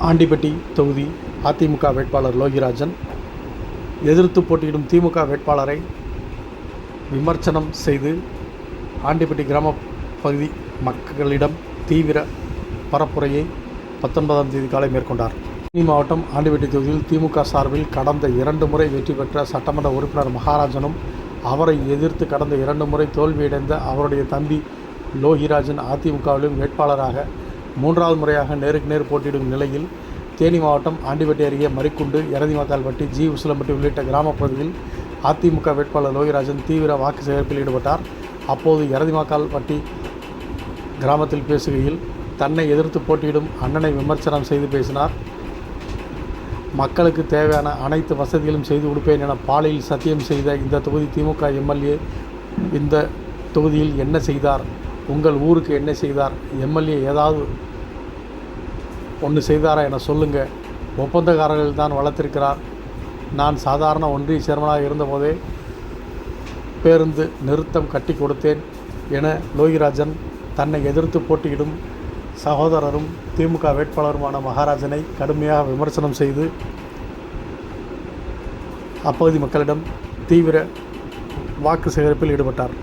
ஆண்டிப்பட்டி தொகுதி அதிமுக வேட்பாளர் லோகிராஜன் எதிர்த்து போட்டியிடும் திமுக வேட்பாளரை விமர்சனம் செய்து ஆண்டிப்பட்டி கிராம பகுதி மக்களிடம் தீவிர பரப்புரையை 19ஆம் தேதி காலை மேற்கொண்டார். தேனி மாவட்டம் ஆண்டிப்பட்டி தொகுதியில் திமுக சார்பில் கடந்த 2 முறை வெற்றி பெற்ற சட்டமன்ற உறுப்பினர் மகாராஜனும் அவரை எதிர்த்து கடந்த 2 முறை தோல்வியடைந்த அவருடைய தம்பி லோகிராஜன் அதிமுகவிலும் வேட்பாளராக 3வது முறையாக நேருக்கு நேர் போட்டியிடும் நிலையில் தேனி மாவட்டம் ஆண்டிப்பட்டி அருகே மரிக்குண்டு, எரதிமக்கால்பட்டி, ஜி. உசிலம்பட்டி உள்ளிட்ட கிராமப் பகுதியில் அதிமுக வேட்பாளர் லோகிராஜன் தீவிர வாக்கு சேகரிப்பில் ஈடுபட்டார். அப்போது எரதிமக்கால்பட்டி கிராமத்தில் பேசுகையில் தன்னை எதிர்த்து போட்டியிடும் அண்ணனை விமர்சனம் செய்து பேசினார். மக்களுக்கு தேவையான அனைத்து வசதிகளும் செய்து கொடுப்பேன் என பாலியல் சத்தியம் செய்த இந்த தொகுதி திமுக எம்எல்ஏ இந்த தொகுதியில் என்ன செய்தார்? உங்கள் ஊருக்கு என்ன செய்தார்? எம்எல்ஏ ஏதாவது ஒன்று செய்தாரா என சொல்லுங்கள். ஒப்பந்தக்காரர்கள் தான் வளர்த்திருக்கிறார். நான் சாதாரண ஒன்றிய சேர்மனாக இருந்தபோதே பேருந்து நிறுத்தம் கட்டி கொடுத்தேன் என லோகிராஜன் தன்னை எதிர்த்து போட்டியிடும் சகோதரரும் திமுக வேட்பாளருமான மகாராஜனை கடுமையாக விமர்சனம் செய்து அப்பகுதி மக்களிடம் தீவிர வாக்கு சேகரிப்பில் ஈடுபட்டார்.